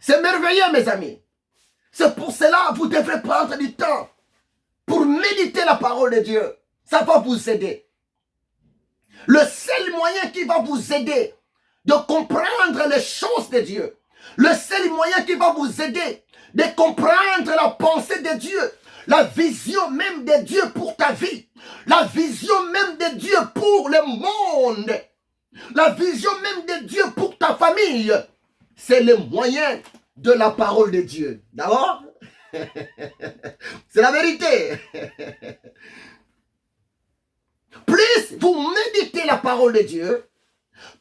C'est merveilleux, mes amis. C'est pour cela que vous devrez prendre du temps pour méditer la parole de Dieu. Ça va vous aider. Le seul moyen qui va vous aider de comprendre les choses de Dieu, le seul moyen qui va vous aider de comprendre la pensée de Dieu, la vision même de Dieu pour ta vie, la vision même de Dieu pour le monde, la vision même de Dieu pour ta famille, c'est le moyen de la parole de Dieu. D'accord? C'est la vérité. Plus vous méditez la parole de Dieu,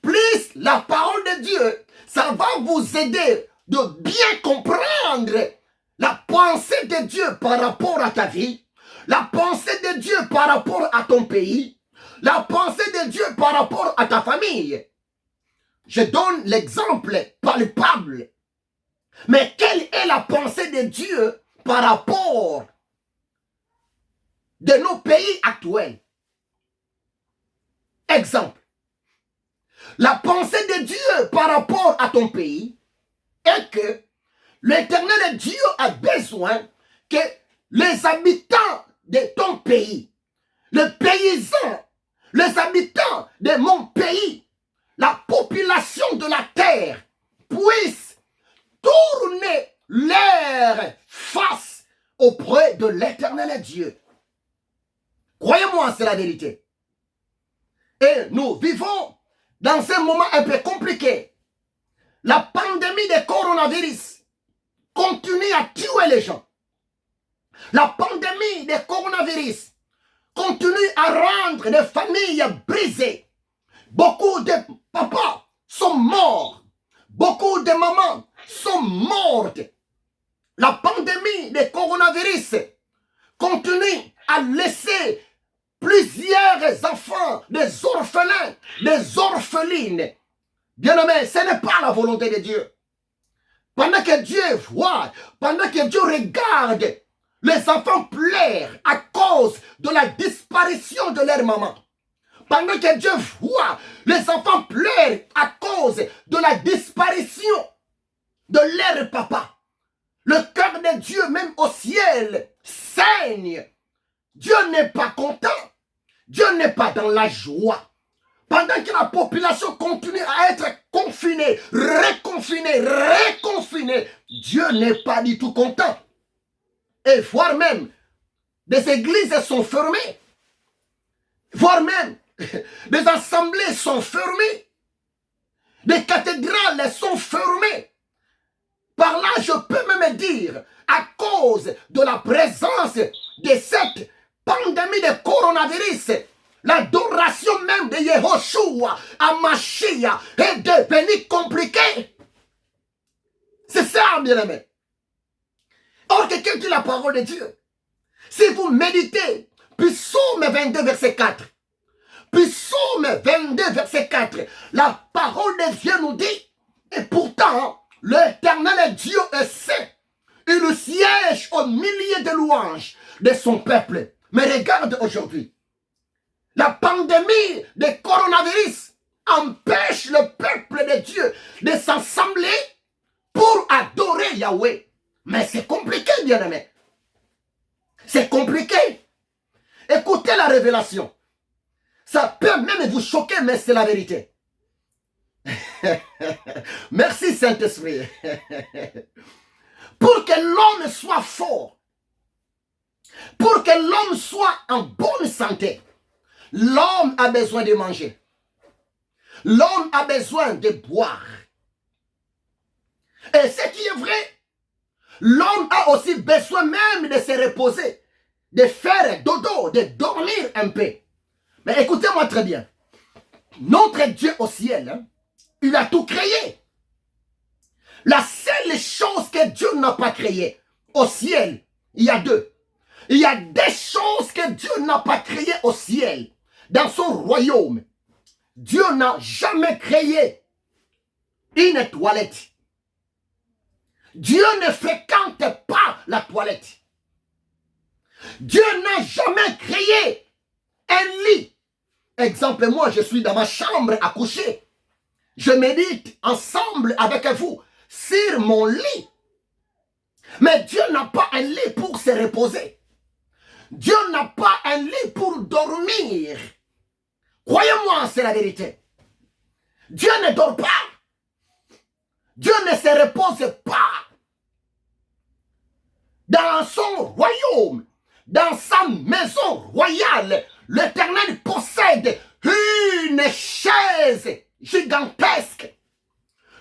plus la parole de Dieu, ça va vous aider de bien comprendre la pensée de Dieu par rapport à ta vie, la pensée de Dieu par rapport à ton pays, la pensée de Dieu par rapport à ta famille. Je donne l'exemple palpable. Mais quelle est la pensée de Dieu par rapport de nos pays actuels? Exemple. La pensée de Dieu par rapport à ton pays est que l'Éternel Dieu a besoin que les habitants de ton pays, les paysans, les habitants de mon pays, la population de la terre puissent tourner leur face auprès de l'Éternel Dieu. Croyez-moi, c'est la vérité. Et nous vivons dans un moment un peu compliqué. La pandémie de coronavirus continue à tuer les gens. La pandémie de coronavirus continue à rendre les familles brisées. Beaucoup de papas sont morts. Beaucoup de mamans sont mortes. La pandémie de coronavirus continue à laisser plusieurs enfants, des orphelins, des orphelines. Bien-aimés, ce n'est pas la volonté de Dieu. Pendant que Dieu voit, pendant que Dieu regarde, les enfants pleurent à cause de la disparition de leur maman. Pendant que Dieu voit, les enfants pleurent à cause de la disparition de leur papa. Le cœur de Dieu, même au ciel, saigne. Dieu n'est pas content. Dieu n'est pas dans la joie. Pendant que la population continue à être confinée, reconfinée, Dieu n'est pas du tout content. Et voire même, des églises sont fermées. Voire même, des assemblées sont fermées. Des cathédrales sont fermées. Par là, je peux même dire, à cause de la présence de cette pandémie de coronavirus, l'adoration même de Yehoshua à Mashiach est devenue compliquée. C'est ça, bien-aimé. Or, quelqu'un dit la parole de Dieu. Si vous méditez, Psaume 22, verset 4. Psaume 22, verset 4. La parole de Dieu nous dit, et pourtant, l'Éternel Dieu est saint. Il siège au milieu de louanges de son peuple. Mais regarde aujourd'hui, la pandémie de coronavirus empêche le peuple de Dieu de s'assembler pour adorer Yahweh. Mais c'est compliqué, bien-aimé. C'est compliqué. Écoutez la révélation. Ça peut même vous choquer, mais c'est la vérité. Merci Saint-Esprit. Pour que l'homme soit fort, pour que l'homme soit en bonne santé, l'homme a besoin de manger. L'homme a besoin de boire. Et ce qui est vrai, l'homme a aussi besoin même de se reposer, de faire dodo, de dormir un peu. Mais écoutez-moi très bien. Notre Dieu au ciel, hein, il a tout créé. La seule chose que Dieu n'a pas créée au ciel, il y a deux. Il y a des choses que Dieu n'a pas créées au ciel, dans son royaume. Dieu n'a jamais créé une toilette. Dieu ne fréquente pas la toilette. Dieu n'a jamais créé un lit. Exemple, moi, je suis dans ma chambre à coucher. Je médite ensemble avec vous. sur mon lit. Mais Dieu n'a pas un lit pour se reposer. Dieu n'a pas un lit pour dormir. Croyez-moi, c'est la vérité. Dieu ne dort pas. Dieu ne se repose pas. Dans son royaume, dans sa maison royale, l'Éternel possède une chaise gigantesque.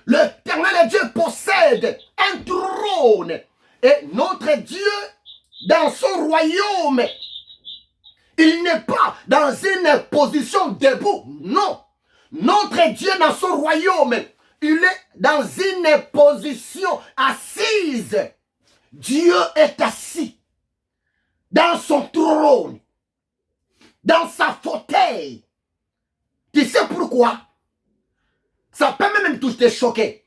L'Éternel Dieu possède un trône. Et notre Dieu, dans son royaume, il n'est pas dans une position debout. Non. Notre Dieu, dans son royaume, il est dans une position assise. Dieu est assis dans son trône, dans sa fauteuil. Tu sais pourquoi? Ça peut même te choquer.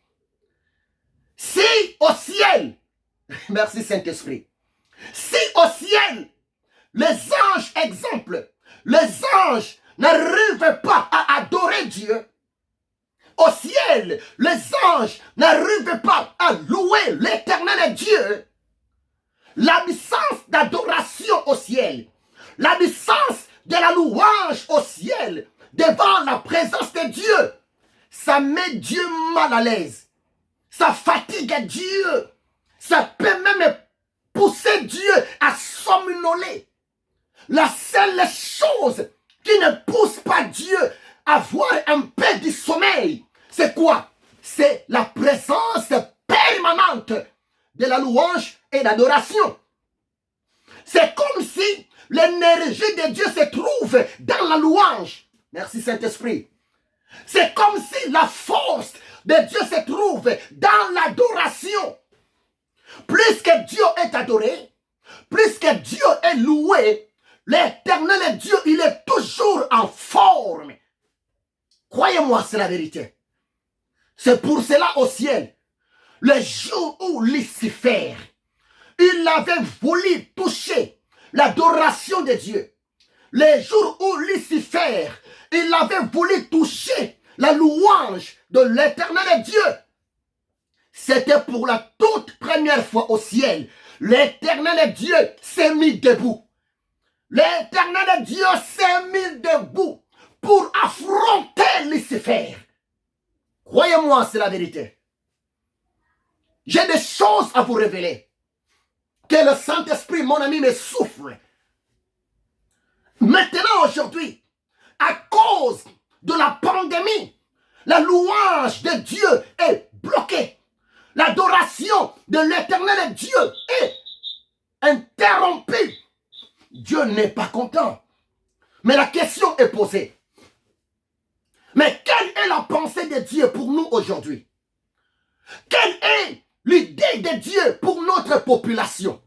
Si au ciel, merci Saint-Esprit, si au ciel, les anges, exemple, les anges n'arrivent pas à adorer Dieu, au ciel, les anges n'arrivent pas à louer l'Éternel Dieu, l'absence d'adoration au ciel, l'absence de la louange au ciel, devant la présence de Dieu, ça met Dieu mal à l'aise. Ça fatigue Dieu. Ça peut même pousser Dieu à somnoler. La seule chose qui ne pousse pas Dieu à avoir un peu de sommeil, c'est quoi? C'est la présence permanente de la louange et l'adoration. C'est comme si l'énergie de Dieu se trouve dans la louange. Merci Saint-Esprit. C'est comme si la force de Dieu se trouve dans l'adoration. Plus que Dieu est adoré, plus que Dieu est loué, l'Éternel Dieu, il est toujours en forme. Croyez-moi, c'est la vérité. C'est pour cela au ciel, le jour où Lucifer, il avait voulu toucher l'adoration de Dieu, le jour où Lucifer, il avait voulu toucher la louange de l'Éternel Dieu, c'était pour la toute première fois au ciel. L'Éternel Dieu s'est mis debout. L'Éternel Dieu s'est mis debout pour affronter Lucifer. Croyez-moi, c'est la vérité. J'ai des choses à vous révéler. Que le Saint-Esprit, mon ami, me souffle. Maintenant, aujourd'hui, à cause de la pandémie, la louange de Dieu est bloquée. L'adoration de l'Éternel Dieu est interrompue. Dieu n'est pas content. Mais la question est posée. Mais quelle est la pensée de Dieu pour nous aujourd'hui? Quelle est l'idée de Dieu pour notre population?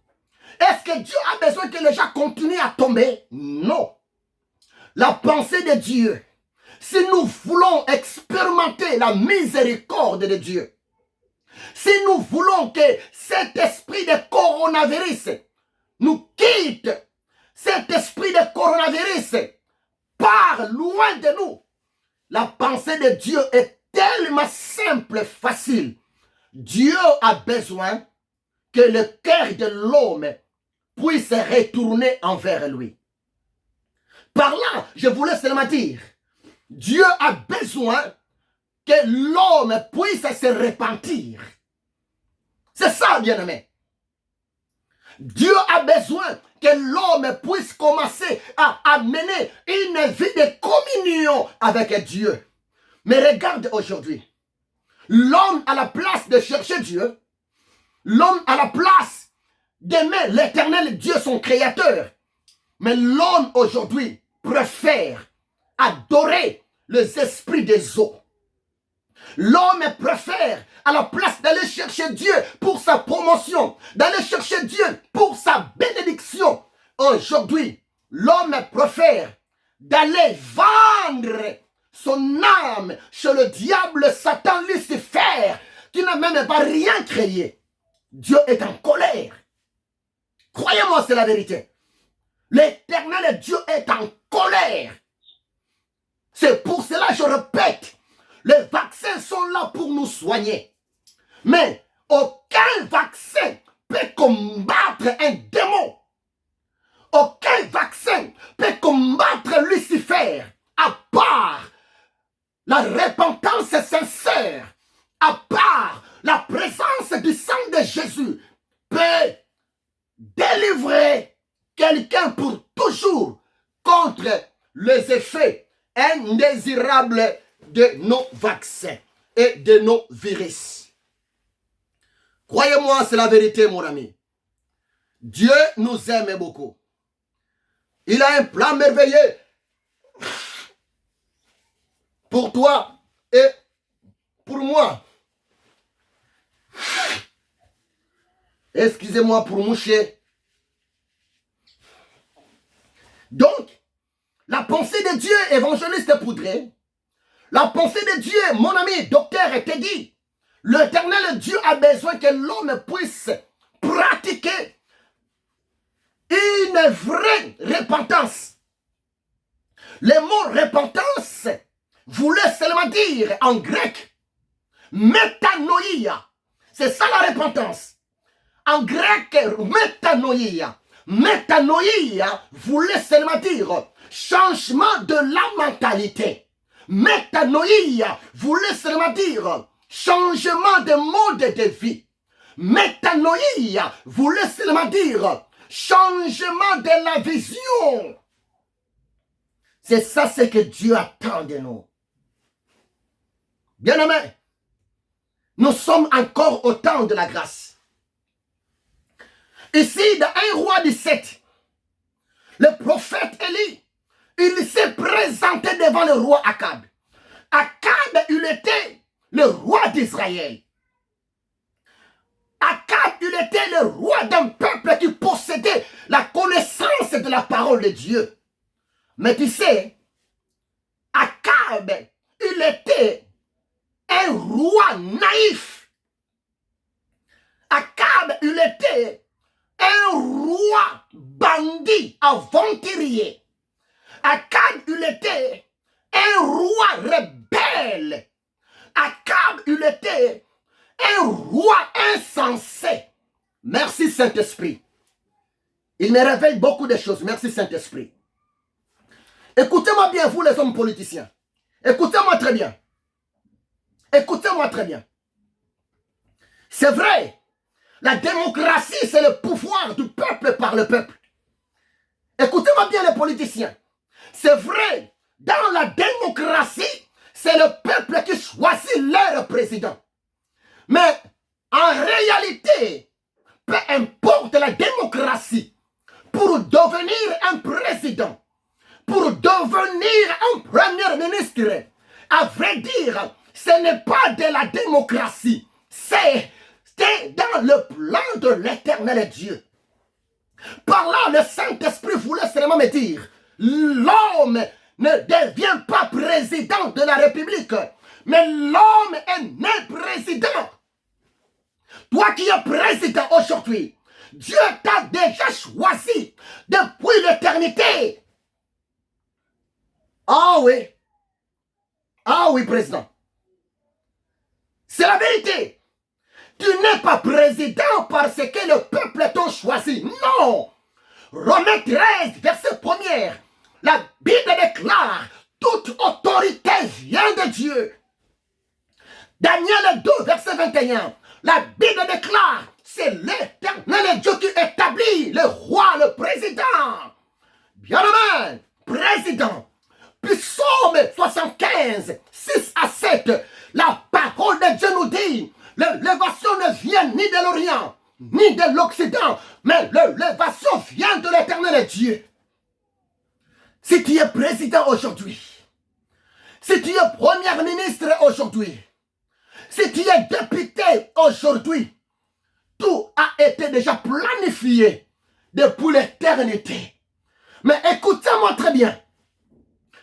Est-ce que Dieu a besoin que les gens continuent à tomber? Non. La pensée de Dieu, si nous voulons expérimenter la miséricorde de Dieu, si nous voulons que cet esprit de coronavirus nous quitte, cet esprit de coronavirus part loin de nous, la pensée de Dieu est tellement simple et facile. Dieu a besoin que le cœur de l'homme puisse retourner envers lui. Par là, je voulais seulement dire, Dieu a besoin que l'homme puisse se repentir. C'est ça, bien-aimé. Dieu a besoin que l'homme puisse commencer à mener une vie de communion avec Dieu. Mais regarde aujourd'hui, l'homme à la place de chercher Dieu, l'homme à la place d'aimer l'Éternel Dieu, son créateur, mais l'homme aujourd'hui préfère adorer les esprits des eaux. L'homme préfère, à la place d'aller chercher Dieu pour sa promotion, d'aller chercher Dieu pour sa bénédiction, aujourd'hui, l'homme préfère d'aller vendre son âme chez le diable, Satan, Lucifer, qui n'a même pas rien créé. Dieu est en colère. Croyez-moi, c'est la vérité. L'Éternel Dieu est en colère. C'est pour cela, je répète, les vaccins sont là pour nous soigner. Mais Aucun vaccin peut combattre un démon. Aucun vaccin peut combattre Lucifer, à part la repentance sincère, à part la présence du sang de Jésus, peut délivrer quelqu'un pour toujours contre les effets indésirables de nos vaccins et de nos virus. Croyez-moi, c'est la vérité, mon ami. Dieu nous aime beaucoup. Il a un plan merveilleux pour toi et pour moi. Excusez-moi pour moucher. Donc, la pensée de Dieu, évangéliste Poudré, la pensée de Dieu, mon ami, docteur Teddy, l'Éternel Dieu a besoin que l'homme puisse pratiquer une vraie repentance. Le mot repentance voulait seulement dire en grec métanoïa. C'est ça la repentance. En grec, métanoïa. Métanoïa voulait seulement dire changement de la mentalité. Métanoïa voulait seulement dire changement de mode de vie. Métanoïa voulait seulement dire changement de la vision. C'est ça ce que Dieu attend de nous. Bien-aimés, nous sommes encore au temps de la grâce. Ici, dans 1 roi 17, le prophète Élie, il s'est présenté devant le roi Akab. Akab, il était le roi d'Israël. Akab, il était le roi d'un peuple qui possédait la connaissance de la parole de Dieu. Mais tu sais, Akab, il était un roi naïf. Akab, il était un roi bandit, aventurier. Akab, il était un roi rebelle. Akab, il était un roi insensé. Merci Saint-Esprit. Il me révèle beaucoup de choses. Merci Saint-Esprit. Écoutez-moi bien, vous les hommes politiciens. Écoutez-moi très bien. Écoutez-moi très bien. C'est vrai, la démocratie, c'est le pouvoir du peuple par le peuple. Écoutez-moi bien les politiciens. C'est vrai, dans la démocratie, c'est le peuple qui choisit leur président. Mais en réalité, peu importe la démocratie, pour devenir un président, pour devenir un premier ministre, à vrai dire, ce n'est pas de la démocratie, c'est dans le plan de l'éternel Dieu. Par là, le Saint-Esprit voulait seulement me dire, l'homme ne devient pas président de la République, mais l'homme est né président. Toi qui es président aujourd'hui, Dieu t'a déjà choisi depuis l'éternité. Ah oui. Ah oui, président. C'est la vérité. Tu n'es pas président parce que le peuple t'a choisi. Non. Romains 13, verset 1er. La Bible déclare, toute autorité vient de Dieu. Daniel 2, verset 21. La Bible déclare, c'est l'éternel Dieu qui établit le roi, le président. Bien-aimé, président. Psaume 75, 6 à 7. La parole de Dieu nous dit, l'élévation ne vient ni de l'Orient, ni de l'Occident, mais l'élévation vient de l'éternel Dieu. Si tu es président aujourd'hui, si tu es premier ministre aujourd'hui, si tu es député aujourd'hui, tout a été déjà planifié depuis l'éternité. Mais écoutez-moi très bien.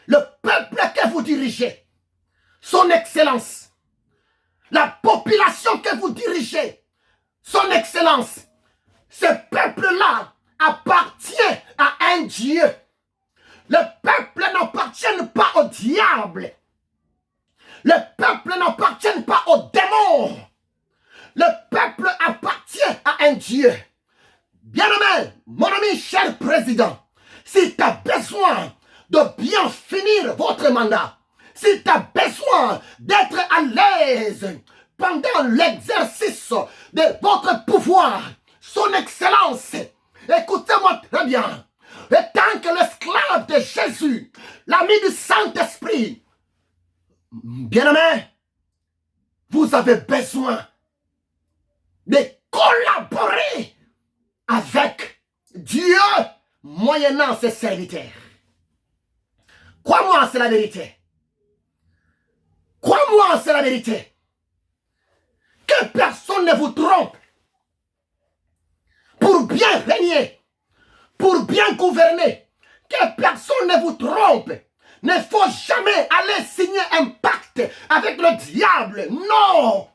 Le peuple que vous dirigez, son excellence, la population que vous dirigez, son excellence, ce peuple-là appartient à un Dieu. Le peuple n'appartient pas au diable. Le peuple n'appartient pas aux démons. le peuple appartient à un Dieu. Bien-aimé, mon ami cher président, si tu as besoin de bien finir votre mandat, si tu as besoin d'être à l'aise pendant l'exercice de votre pouvoir, son excellence, écoutez-moi très bien, et tant que l'esclave de Jésus, l'ami du Saint-Esprit, bien-aimé, vous avez besoin de collaborer avec Dieu moyennant ses serviteurs. Crois-moi, c'est la vérité. Crois-moi, c'est la vérité. Que personne ne vous trompe. Pour bien régner, pour bien gouverner, que personne ne vous trompe. Ne faut jamais aller signer un pacte avec le diable. Non.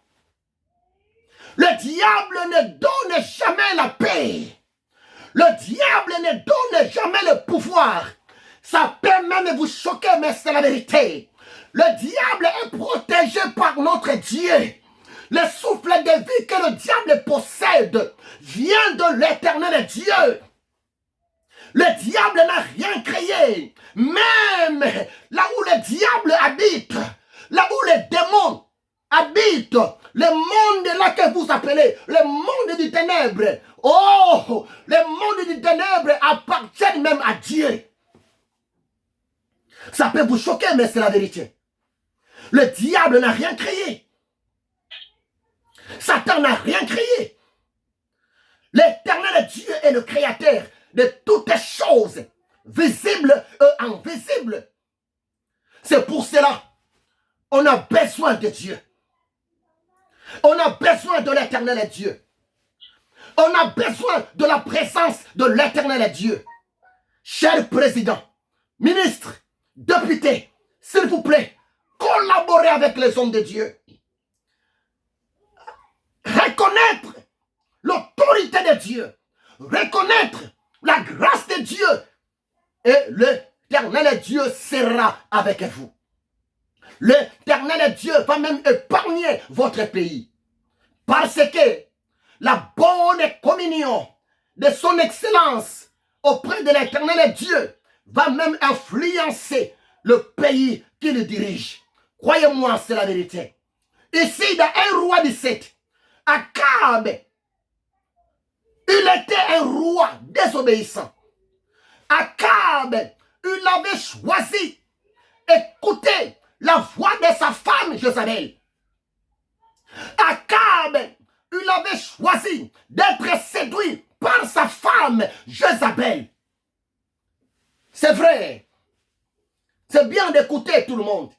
Le diable ne donne jamais la paix. Le diable ne donne jamais le pouvoir. Ça peut même vous choquer, mais c'est la vérité. Le diable est protégé par notre Dieu. Le souffle de vie que le diable possède vient de l'éternel Dieu. Le diable n'a rien créé. Même là où le diable habite, là où les démons habitent, le monde là que vous appelez le monde du ténèbre. Oh, le monde du ténèbre appartient même à Dieu. Ça peut vous choquer, mais c'est la vérité. Le diable n'a rien créé. Satan n'a rien créé. L'éternel Dieu est le créateur de toutes choses, visibles et invisibles. C'est pour cela on a besoin de Dieu. On a besoin de l'éternel Dieu. On a besoin de la présence de l'éternel Dieu. Cher président, ministre, député, s'il vous plaît, collaborez avec les hommes de Dieu. Reconnaître l'autorité de Dieu. Reconnaître la grâce de Dieu. Et l'éternel Dieu sera avec vous. L'éternel Dieu va même épargner votre pays. Parce que la bonne communion de son excellence auprès de l'éternel Dieu va même influencer le pays qu'il dirige. Croyez-moi, c'est la vérité. Ici, dans 1 roi 17, Akab, il était un roi désobéissant. Akab, il avait choisi d'écouter la voix de sa femme Jézabel. Akab, il avait choisi d'être séduit par sa femme Jézabel. C'est vrai. C'est bien d'écouter tout le monde.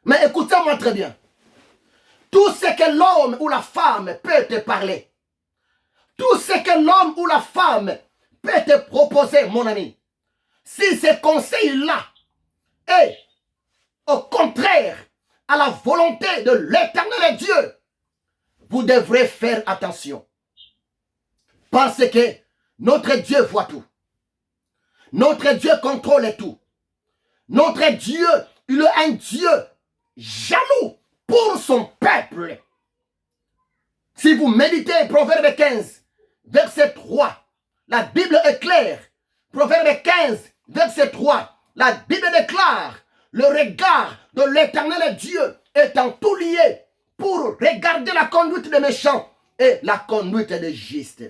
Mais écoutez-moi très bien. Tout ce que l'homme ou la femme peut te parler, tout ce que l'homme ou la femme peut te proposer, mon ami, si ce conseil-là est au contraire à la volonté de l'éternel Dieu, vous devrez faire attention. Parce que notre Dieu voit tout. Notre Dieu contrôle tout. Notre Dieu, il est un Dieu jaloux pour son peuple. Si vous méditez Proverbe 15, verset 3, la Bible est claire. Proverbe 15, verset 3, la Bible déclare: le regard de l'éternel Dieu est en tout lié pour regarder la conduite des méchants et la conduite des justes.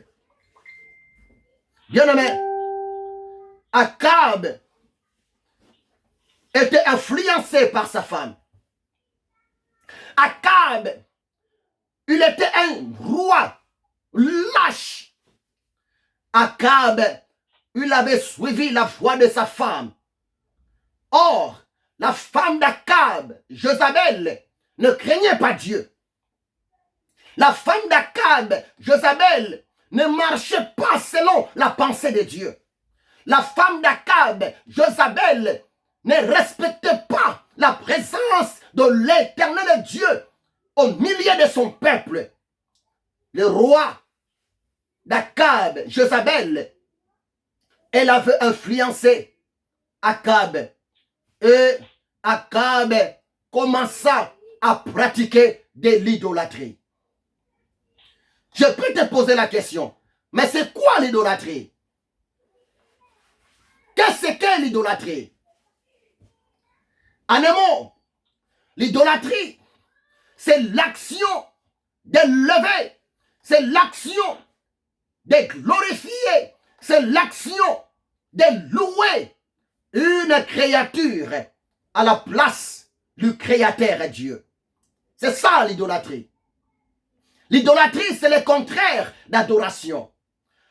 Bien-aimé, Akab était influencé par sa femme. Akab, il était un roi lâche. Akab, il avait suivi la voie de sa femme. Or, la femme d'Akab, Jézabel, ne craignait pas Dieu. La femme d'Akab, Jézabel, ne marchait pas selon la pensée de Dieu. La femme d'Akab, Jézabel, ne respectait pas la présence de l'éternel Dieu au milieu de son peuple. Le roi d'Akab, Jézabel, elle avait influencé Akab. Et Akab commença à pratiquer de l'idolâtrie. Je peux te poser la question, mais c'est quoi l'idolâtrie? Qu'est-ce qu'est l'idolâtrie? En un mot, l'idolâtrie, c'est l'action d'élever, c'est l'action de glorifier, c'est l'action de louer une créature à la place du créateur Dieu. C'est ça l'idolâtrie. L'idolâtrie, c'est le contraire d'adoration.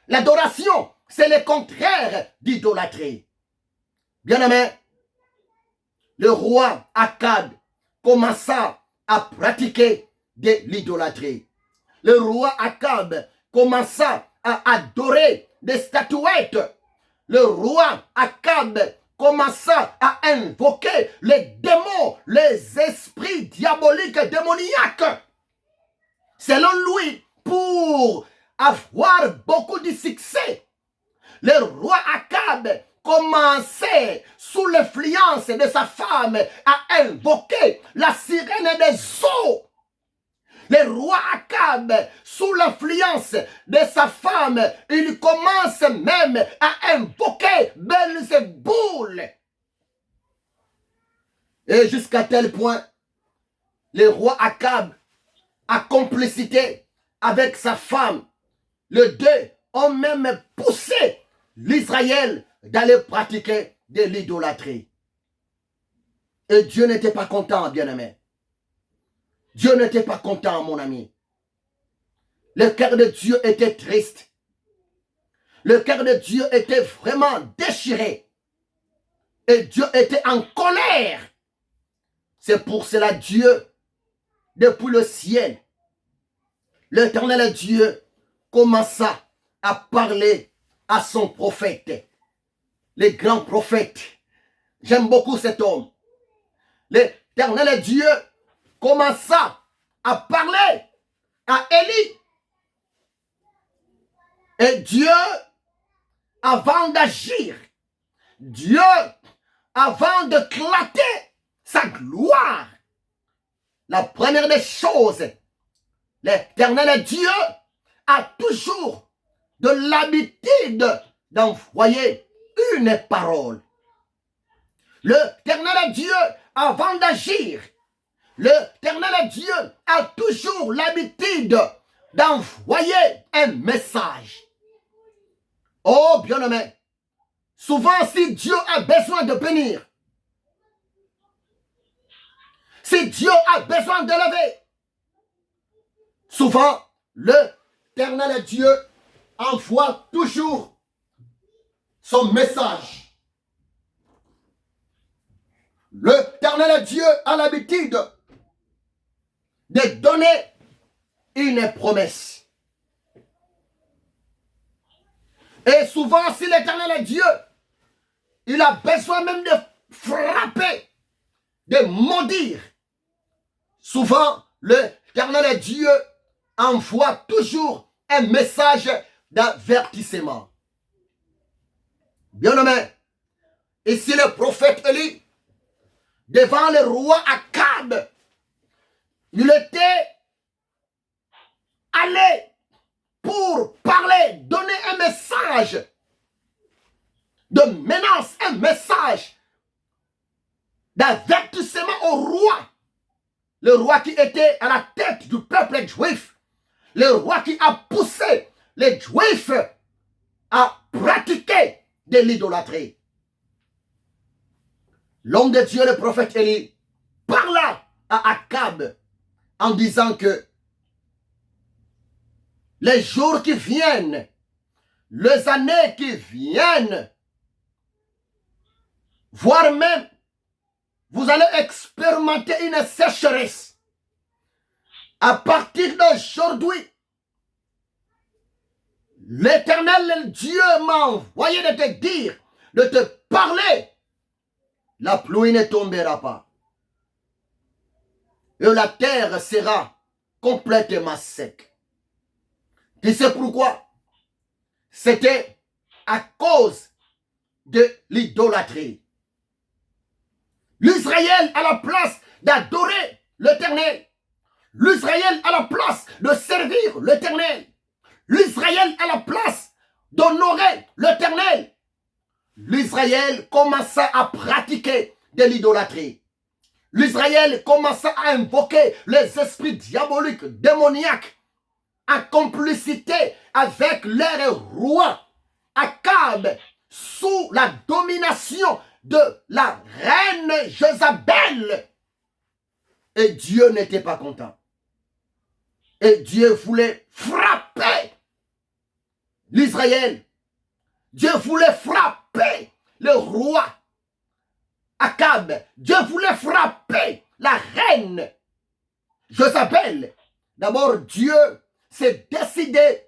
L'adoration, c'est le contraire d'idolâtrie. Bien-aimé, le roi Akab commença à pratiquer de l'idolâtrie. Le roi Akab commença à adorer des statuettes. Le roi Akab commença à invoquer les démons, les esprits diaboliques et démoniaques. Selon lui, pour avoir beaucoup de succès, le roi Akab commençait, sous l'influence de sa femme, à invoquer la sirène des eaux. Le roi Akab, sous l'influence de sa femme, il commence même à invoquer Belzéboul. Et jusqu'à tel point, le roi Akab a complicité avec sa femme. Les deux ont même poussé l'Israël d'aller pratiquer de l'idolâtrie. Et Dieu n'était pas content, bien-aimé. Dieu n'était pas content, mon ami. Le cœur de Dieu était triste. Le cœur de Dieu était vraiment déchiré. Et Dieu était en colère. C'est pour cela Dieu, depuis le ciel, l'Éternel Dieu commença à parler à son prophète. Le grand prophète. J'aime beaucoup cet homme. L'Éternel Dieu commença à parler à Élie. Et Dieu, avant d'agir, Dieu, avant de clater sa gloire, la première des choses, l'Éternel Dieu a toujours de l'habitude d'envoyer une parole. L'Éternel Dieu, avant d'agir, l'Éternel Dieu a toujours l'habitude d'envoyer un message. Oh, bien-aimé, souvent si Dieu a besoin de bénir, si Dieu a besoin d'élever, souvent l'Éternel Dieu envoie toujours son message. L'Éternel Dieu a l'habitude de donner une promesse. Et souvent, si l'Éternel Dieu, il a besoin même de frapper, de maudire, souvent, l'Éternel Dieu envoie toujours un message d'avertissement. Bien-aimé, ici le prophète Élie, devant le roi Akab, il était allé pour parler, donner un message de menace, un message d'avertissement au roi. Le roi qui était à la tête du peuple juif. Le roi qui a poussé les juifs à pratiquer de l'idolâtrie. L'homme de Dieu, le prophète Élie, parla à Akab en disant que les jours qui viennent, les années qui viennent, voire même, vous allez expérimenter une sécheresse. À partir d'aujourd'hui, l'Éternel Dieu m'a envoyé de te dire, de te parler, la pluie ne tombera pas. Et la terre sera complètement sec. Tu sais pourquoi? C'était à cause de l'idolâtrie. L'Israël à la place d'adorer l'Éternel, l'Israël à la place de servir l'Éternel, l'Israël à la place d'honorer l'Éternel, l'Israël commença à pratiquer de l'idolâtrie. L'Israël commença à invoquer les esprits diaboliques, démoniaques, en complicité avec leur roi Akab, sous la domination de la reine Jézabel. Et Dieu n'était pas content. Et Dieu voulait frapper l'Israël. Dieu voulait frapper le roi Akab. Dieu voulait frapper la reine Jézabel. D'abord, Dieu s'est décidé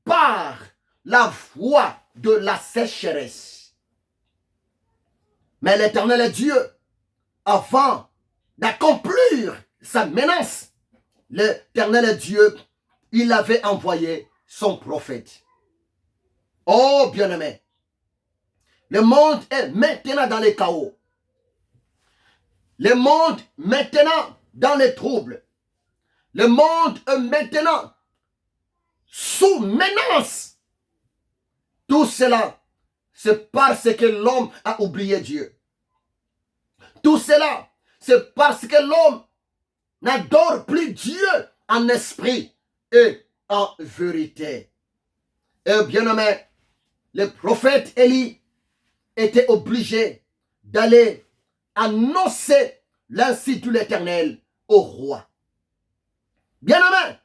par la voie de la sécheresse. Mais l'Éternel est Dieu. Avant d'accomplir sa menace, l'Éternel est Dieu. Il avait envoyé son prophète. Oh bien-aimé, le monde est maintenant dans les chaos. Le monde maintenant dans les troubles. Le monde est maintenant sous menace. Tout cela, c'est parce que l'homme a oublié Dieu. Tout cela, c'est parce que l'homme n'adore plus Dieu en esprit et en vérité. Et bien-aimé, le prophète Élie était obligé d'aller annoncer l'ainsi de l'Éternel au roi. Bien-aimé,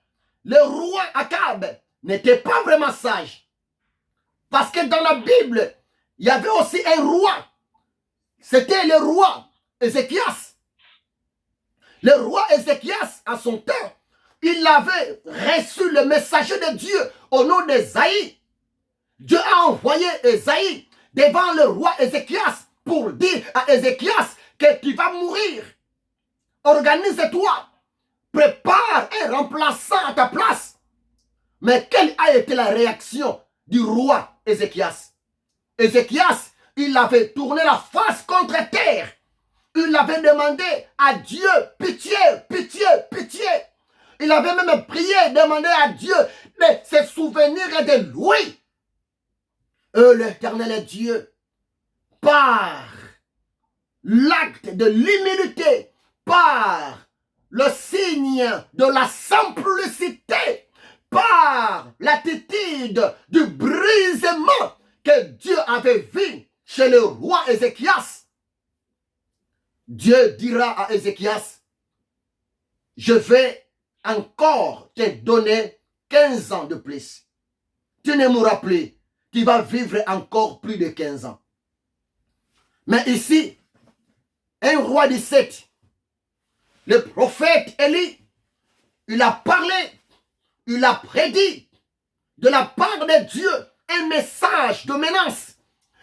le roi Akab n'était pas vraiment sage. Parce que dans la Bible, il y avait aussi un roi. C'était le roi Ézéchias. Le roi Ézéchias, à son temps, il avait reçu le messager de Dieu au nom d'Ésaïe. Dieu a envoyé Ésaïe devant le roi Ézéchias pour dire à Ézéchias que tu vas mourir. Organise-toi. Prépare un remplaçant à ta place. Mais quelle a été la réaction du roi Ézéchias? Ézéchias, il avait tourné la face contre terre. Il avait demandé à Dieu, pitié, pitié, pitié. Il avait même prié, demandé à Dieu de se souvenir de lui. L'Éternel est Dieu, par l'acte de l'humilité, par le signe de la simplicité, par l'attitude du brisement que Dieu avait vu chez le roi Ézéchias. Dieu dira à Ézéchias, je vais encore te donner 15 ans de plus. Tu ne mourras plus. Tu vas vivre encore plus de 15 ans. Mais ici, un roi 17, le prophète Élie, il a parlé, il a prédit de la part de Dieu un message de menace,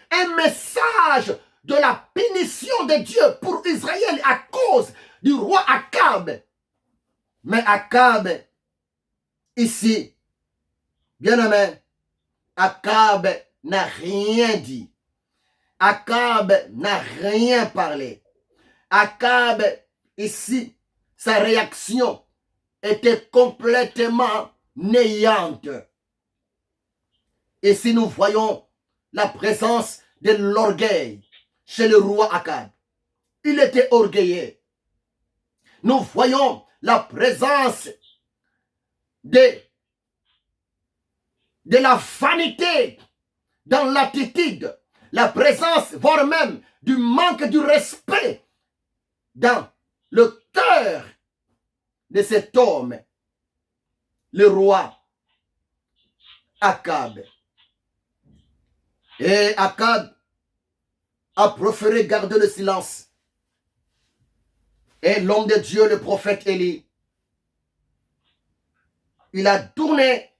un message de la punition de Dieu pour Israël à cause du roi Akab. Mais Akab, ici, bien-aimé, Akab n'a rien dit. Akab n'a rien parlé. Akab, ici, sa réaction était complètement néante. Et si nous voyons la présence de l'orgueil chez le roi Akab, il était orgueilleux. Nous voyons la présence de la vanité dans l'attitude, la présence, voire même du manque du respect dans le cœur de cet homme, le roi Akab. Et Akab a préféré garder le silence. Et l'homme de Dieu, le prophète Élie, il a tourné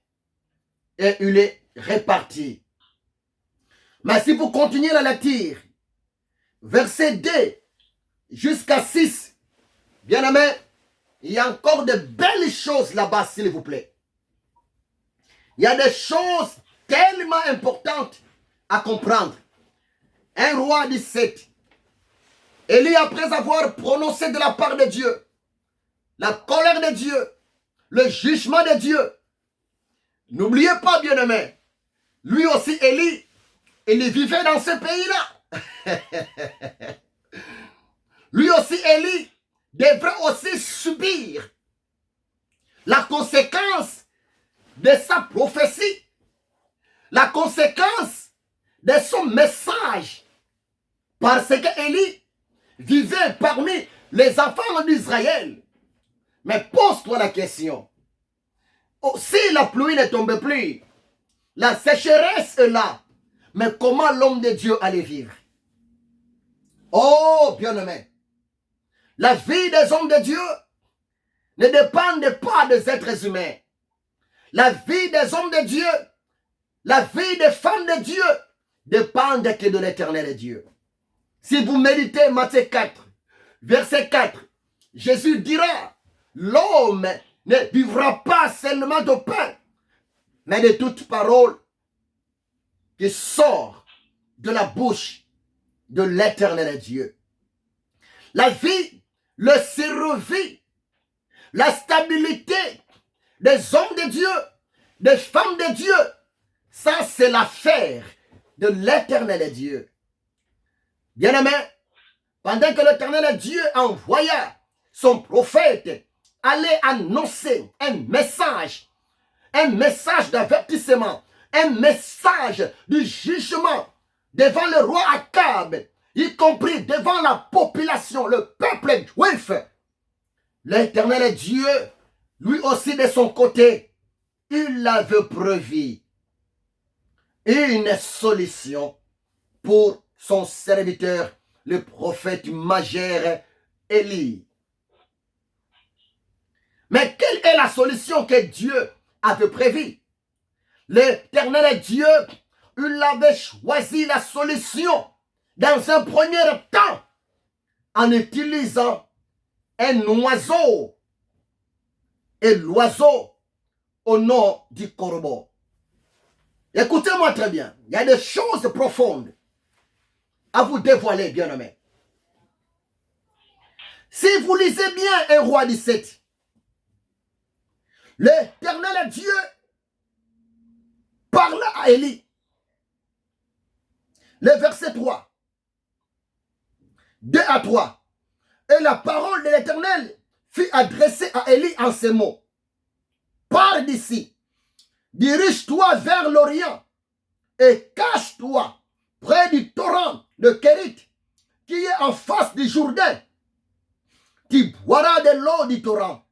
et il est reparti. Mais si vous continuez la lecture, verset 2 jusqu'à 6, bien aimé, il y a encore de belles choses là-bas, s'il vous plaît. Il y a des choses tellement importantes à comprendre. Un roi 17, Élie, après avoir prononcé de la part de Dieu la colère de Dieu, le jugement de Dieu, N'oubliez pas, bien-aimé, lui aussi, Élie, il vivait dans ce pays-là. Lui aussi, Élie, devrait aussi subir la conséquence de sa prophétie, la conséquence de son message. Parce que Élie vivait parmi les enfants d'Israël. Mais pose-toi la question. Oh, si la pluie ne tombe plus, la sécheresse est là, mais comment l'homme de Dieu allait vivre? Oh, bien-aimé, la vie des hommes de Dieu ne dépend pas des êtres humains. La vie des hommes de Dieu, la vie des femmes de Dieu dépend que de l'Éternel Dieu. Si vous méditez Matthieu 4, verset 4, Jésus dira, l'homme ne vivra pas seulement de pain, mais de toute parole qui sort de la bouche de l'Éternel Dieu. La vie, le survie, la stabilité des hommes de Dieu, des femmes de Dieu, ça c'est l'affaire de l'Éternel Dieu. Bien-aimé, pendant que l'Éternel Dieu envoya son prophète aller annoncer un message d'avertissement, un message de jugement devant le roi Akab, y compris devant la population, le peuple juif. L'Éternel Dieu, lui aussi de son côté, il avait prévu une solution pour son serviteur, le prophète majeur Élie. Mais quelle est la solution que Dieu avait prévue? L'Éternel Dieu, il avait choisi la solution dans un premier temps en utilisant un oiseau. Et l'oiseau au nom du corbeau. Écoutez-moi très bien. Il y a des choses profondes à vous dévoiler, bien-aimés. Si vous lisez bien 1 Roi 17, l'Éternel Dieu parle à Élie. Le verset 3, 2 à 3. Et la parole de l'Éternel fut adressée à Élie en ces mots. Pars d'ici, dirige-toi vers l'Orient et cache-toi près du torrent de Kérit qui est en face du Jourdain. Tu boiras de l'eau du torrent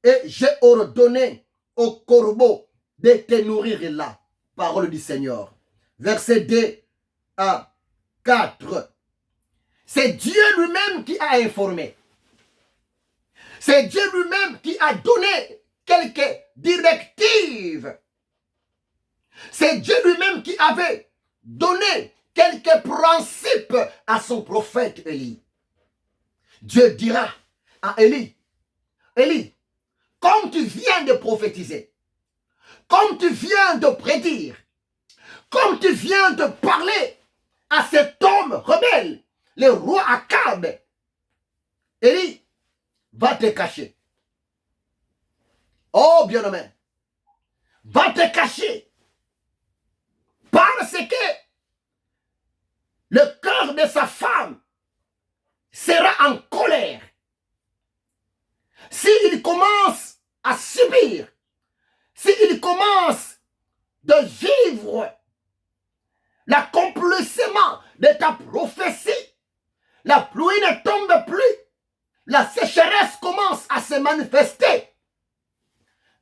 et j'ai ordonné au corbeau de te nourrir là. Parole du Seigneur. Verset 2 à 4. C'est Dieu lui-même qui a informé. C'est Dieu lui-même qui a donné quelques directives. C'est Dieu lui-même qui avait donné quelques principes à son prophète Élie. Dieu dira à Élie, Élie, comme tu viens de prophétiser, comme tu viens de prédire, comme tu viens de parler à cet homme rebelle, le roi Akab, Élie va te cacher. Oh bien-aimé, va te cacher. Parce que le cœur de sa femme sera en colère. S'il commence à subir, s'il commence de vivre l'accomplissement de ta prophétie, la pluie ne tombe plus, la sécheresse commence à se manifester.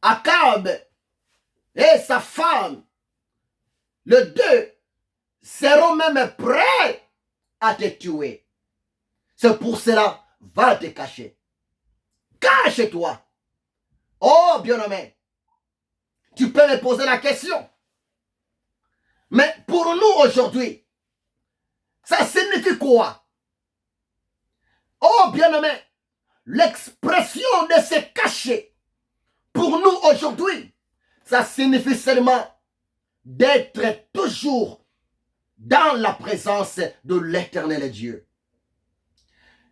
Akab et sa femme, les deux, seront même prêts à te tuer. C'est pour cela, va te cacher. Cache-toi. Oh, bien-aimé, tu peux me poser la question. Mais pour nous aujourd'hui, ça signifie quoi? Oh, bien-aimé, l'expression de se cacher, pour nous aujourd'hui, ça signifie seulement d'être toujours dans la présence de l'Éternel Dieu.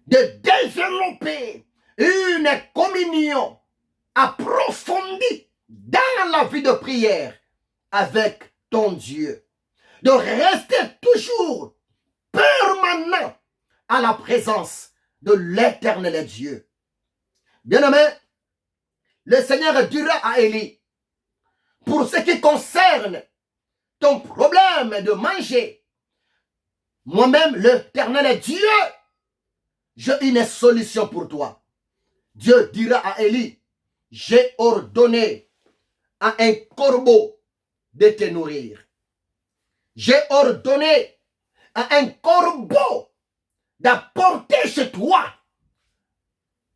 De développer une communion approfondie dans la vie de prière avec ton Dieu, de rester toujours permanent à la présence de l'Éternel Dieu. Bien-aimé, le Seigneur dira à Élie, pour ce qui concerne ton problème de manger, moi-même, l'Éternel Dieu, j'ai une solution pour toi. Dieu dira à Élie, j'ai ordonné à un corbeau de te nourrir. J'ai ordonné à un corbeau d'apporter chez toi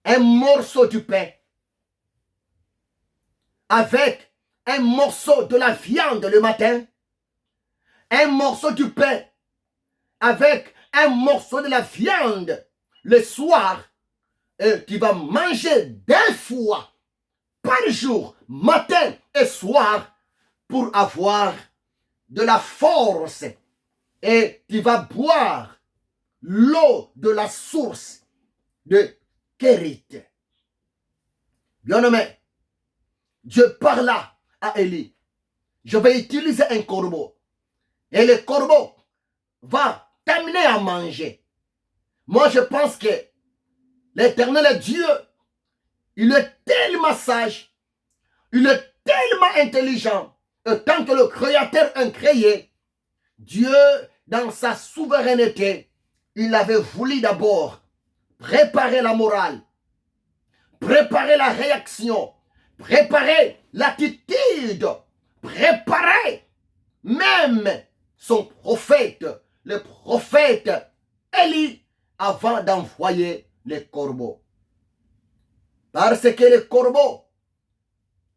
un morceau du pain avec un morceau de la viande le matin, un morceau du pain avec un morceau de la viande le soir, et tu vas manger 2 fois par jour, matin et soir, pour avoir de la force, et tu vas boire l'eau de la source de Kérit. Bien-aimé, Dieu parla à Élie. Je vais utiliser un corbeau. Et le corbeau va t'amener à manger. Moi, je pense que l'Éternel Dieu, il est tellement sage, il est tellement intelligent. Et tant que le Créateur a créé, Dieu, dans sa souveraineté, il avait voulu d'abord préparer la morale, préparer la réaction, préparer l'attitude, préparer même son prophète, le prophète Élie, avant d'envoyer les corbeaux. Parce que le corbeau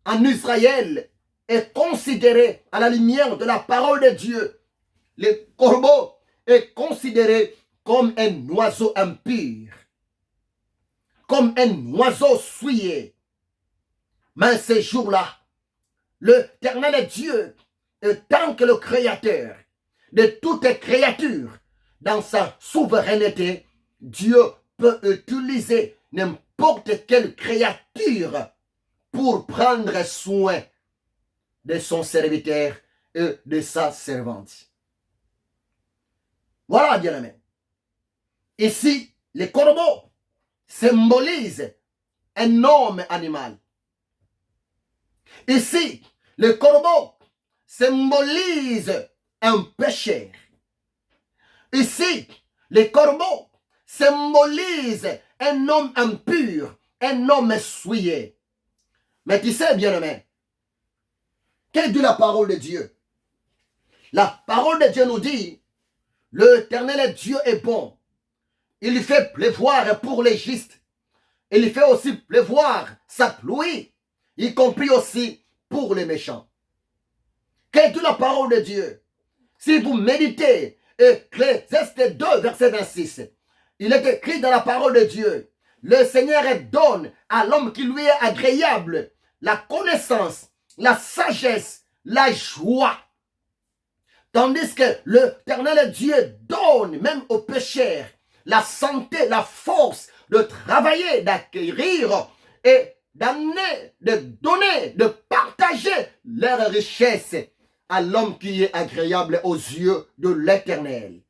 en Israël est considéré à la lumière de la parole de Dieu. Le corbeau est considéré comme un oiseau impur, comme un oiseau souillé. Mais ce jour-là, l'Éternel Dieu, tant que le Créateur de toutes créatures, dans sa souveraineté, Dieu peut utiliser n'importe quelle créature pour prendre soin de son serviteur et de sa servante. Voilà, bien-aimé. Ici, les corbeaux symbolisent un homme animal. Ici, le corbeau symbolise un pécheur. Ici, les corbeaux symbolisent un homme impur, un homme souillé. Mais tu sais, bien-aimé, qu'est-ce que dit la parole de Dieu? La parole de Dieu nous dit, l'Éternel Dieu est bon. Il fait pleuvoir pour les justes. Il fait aussi pleuvoir sa pluie, y compris aussi pour les méchants. Qu'est-ce que dit la parole de Dieu? Si vous méditez Ecclésiaste 2, verset 26, il est écrit dans la parole de Dieu, le Seigneur donne à l'homme qui lui est agréable la connaissance, la sagesse, la joie. Tandis que l'Éternel Dieu donne même aux pécheurs la santé, la force de travailler, d'acquérir et d'amener, de donner, de partager leurs richesses à l'homme qui est agréable aux yeux de l'Éternel.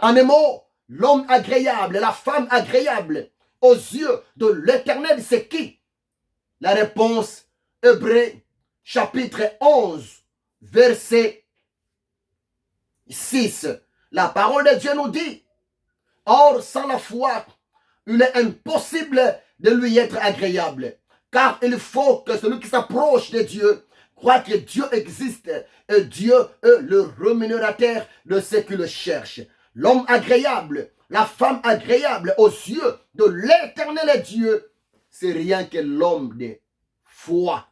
En un mot, l'homme agréable, la femme agréable aux yeux de l'Éternel, c'est qui? La réponse, Hébreux, chapitre 11, verset 6. La parole de Dieu nous dit, or sans la foi, il est impossible de lui être agréable. Car il faut que celui qui s'approche de Dieu croit que Dieu existe et Dieu est le rémunérateur de ceux qui le cherchent. L'homme agréable, la femme agréable aux yeux de l'Éternel Dieu, c'est rien que l'homme de foi.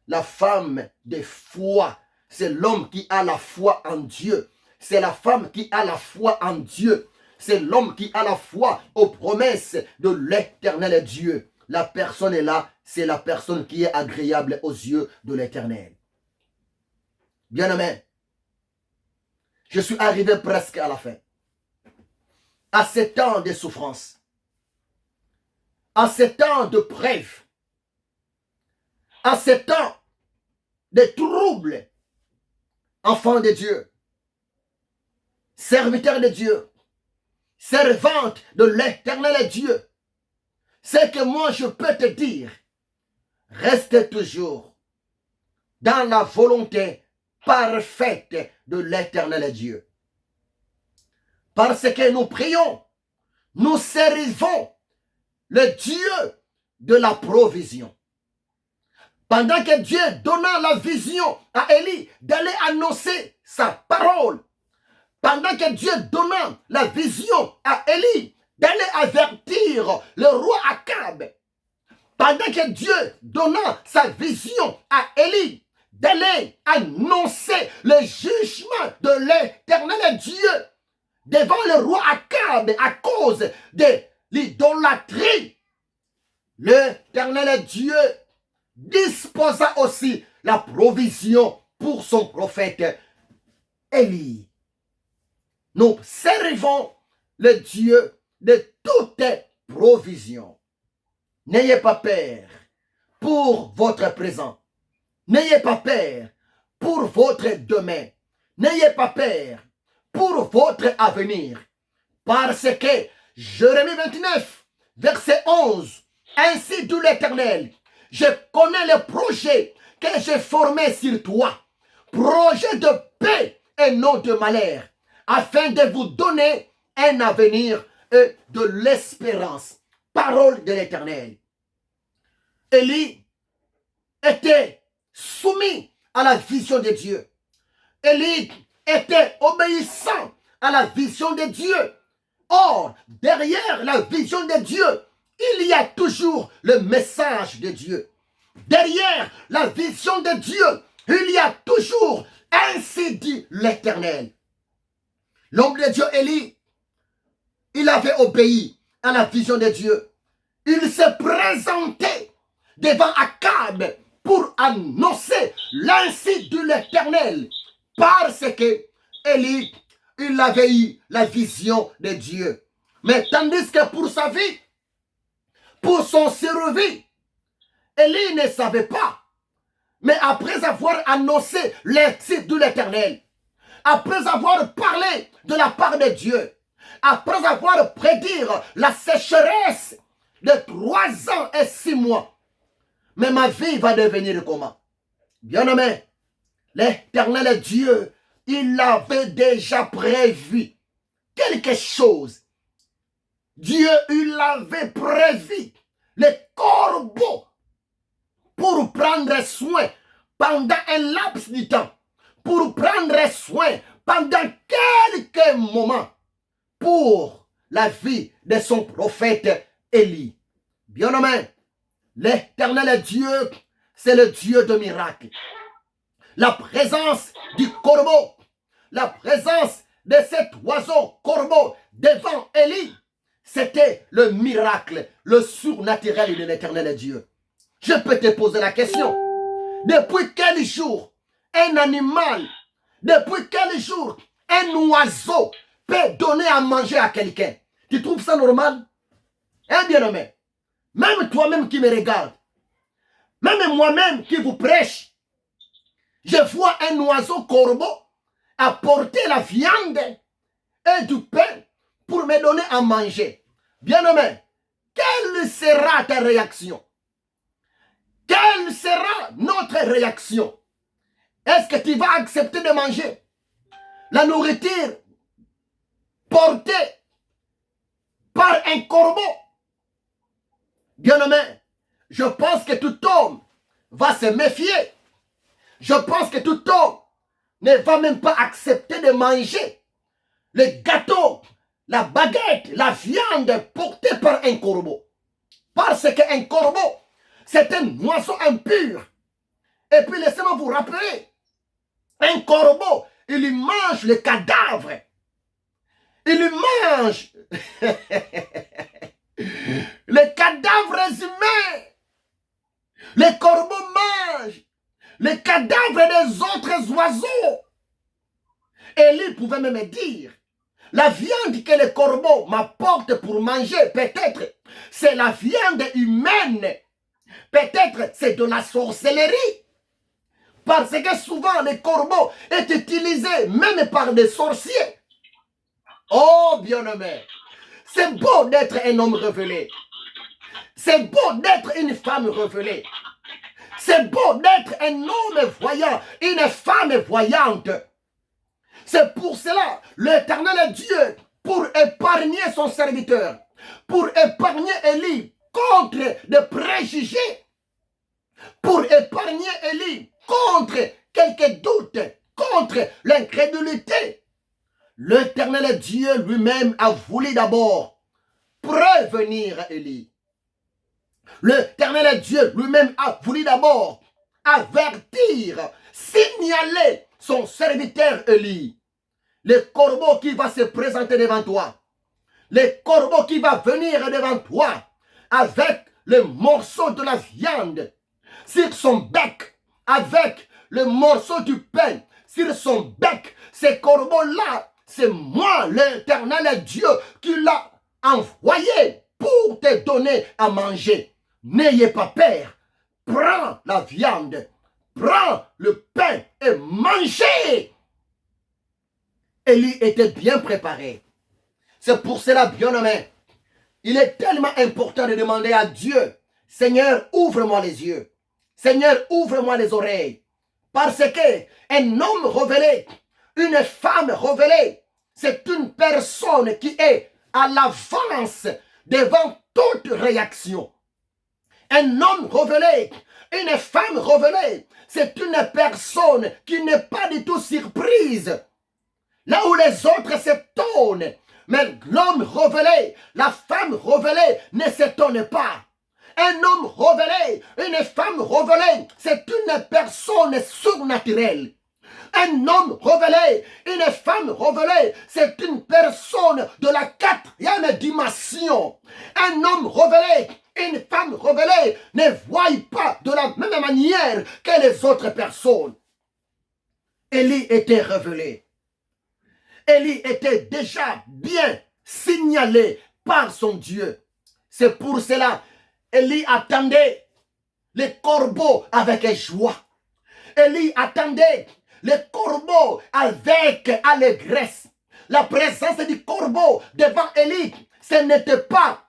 La femme de foi, c'est l'homme qui a la foi en Dieu. C'est la femme qui a la foi en Dieu. C'est l'homme qui a la foi aux promesses de l'Éternel Dieu. La personne est là, c'est la personne qui est agréable aux yeux de l'Éternel. Bien-aimé, je suis arrivé presque à la fin. À ce temps de souffrance, à ce temps de preuve, à ce temps des troubles, enfants de Dieu, serviteurs de Dieu, servantes de l'Éternel Dieu, c'est que moi je peux te dire, reste toujours dans la volonté parfaite de l'Éternel Dieu. Parce que nous prions, nous servons le Dieu de la provision. Pendant que Dieu donna la vision à Élie d'aller annoncer sa parole, pendant que Dieu donna la vision à Élie d'aller avertir le roi Akab, pendant que Dieu donna sa vision à Élie d'aller annoncer le jugement de l'Éternel Dieu devant le roi Akab à cause de l'idolâtrie, l'Éternel Dieu disposa aussi la provision pour son prophète Élie. Nous servons le Dieu de toute provision. N'ayez pas peur pour votre présent. N'ayez pas peur pour votre demain. N'ayez pas peur pour votre avenir. Parce que Jérémie 29, verset 11, ainsi dit l'Éternel, je connais le projet que j'ai formé sur toi, projet de paix et non de malheur, afin de vous donner un avenir et de l'espérance. Parole de l'Éternel. Élie était soumis à la vision de Dieu. Élie était obéissant à la vision de Dieu. Or, derrière la vision de Dieu, il y a toujours le message de Dieu. Derrière la vision de Dieu, il y a toujours, ainsi dit l'Éternel. L'homme de Dieu Élie, il avait obéi à la vision de Dieu. Il s'est présenté devant Akab pour annoncer l'ainsi de l'Éternel. Parce que Élie, il avait eu la vision de Dieu. Mais tandis que pour sa vie, pour son survie, Élie ne savait pas. Mais après avoir annoncé l'ainsi de l'Éternel, après avoir parlé de la part de Dieu, après avoir prédit la sécheresse de 3 ans et 6 mois, mais ma vie va devenir comment? Bien-aimé, l'Éternel Dieu, il avait déjà prévu quelque chose. Dieu, il avait prévu les corbeaux pour prendre soin pendant un laps de temps, pour prendre soin pendant quelques moments pour la vie de son prophète Élie. Bien-aimé, l'Éternel Dieu, c'est le Dieu de miracles. La présence du corbeau, la présence de cet oiseau corbeau devant Élie, c'était le miracle, le surnaturel de l'Éternel Dieu. Je peux te poser la question. Depuis quel jour un animal, depuis quel jour un oiseau peut donner à manger à quelqu'un? Tu trouves ça normal? Hein, bien-aimé? Même toi-même qui me regarde, même moi-même qui vous prêche, je vois un oiseau corbeau apporter la viande et du pain pour me donner à manger. Bien-aimé, quelle sera ta réaction? Quelle sera notre réaction? Est-ce que tu vas accepter de manger la nourriture portée par un corbeau? Bien-aimé, je pense que tout homme va se méfier. Je pense que tout homme ne va même pas accepter de manger le gâteau, la baguette, la viande portée par un corbeau. Parce qu'un corbeau, c'est un oiseau impur. Et puis laissez-moi vous rappeler, un corbeau, il mange le cadavre. Il mange les cadavres humains. Les corbeaux mangent les cadavres des autres oiseaux. Élie pouvait même dire, la viande que les corbeaux m'apportent pour manger, peut-être c'est la viande humaine. Peut-être c'est de la sorcellerie. Parce que souvent, les corbeaux est utilisé même par des sorciers. Oh, bien-aimé, c'est beau d'être un homme révélé. C'est beau d'être une femme révélée. C'est beau d'être un homme voyant, une femme voyante. C'est pour cela, l'Éternel est Dieu, pour épargner son serviteur, pour épargner Élie contre des préjugés, pour épargner Élie contre quelques doutes, contre l'incrédulité. L'Éternel Dieu lui-même a voulu d'abord prévenir Élie. L'Éternel Dieu lui-même a voulu d'abord avertir, signaler son serviteur Élie. Le corbeau qui va se présenter devant toi, le corbeau qui va venir devant toi avec le morceau de la viande sur son bec, avec le morceau du pain sur son bec. Ce corbeau-là, c'est moi, l'Éternel Dieu, qui l'a envoyé pour te donner à manger. N'ayez pas peur. Prends la viande, prends le pain et mangez. Élie était bien préparé. C'est pour cela, bien-aimé, il est tellement important de demander à Dieu, Seigneur, ouvre-moi les yeux. Seigneur, ouvre-moi les oreilles. Parce que un homme révélé, une femme révélée, c'est une personne qui est à l'avance devant toute réaction. Un homme révélé, une femme révélée, c'est une personne qui n'est pas du tout surprise. Là où les autres s'étonnent, mais l'homme révélé, la femme révélée ne s'étonne pas. Un homme révélé, une femme révélée, c'est une personne surnaturelle. Un homme révélé, une femme révélée, c'est une personne de la 4e dimension. Un homme révélé, une femme révélée ne voit pas de la même manière que les autres personnes. Élie était révélé. Élie était déjà bien signalé par son Dieu. C'est pour cela, Élie attendait les corbeaux avec joie. Élie attendait les corbeaux avec allégresse. La présence du corbeau devant Élie, ce n'était pas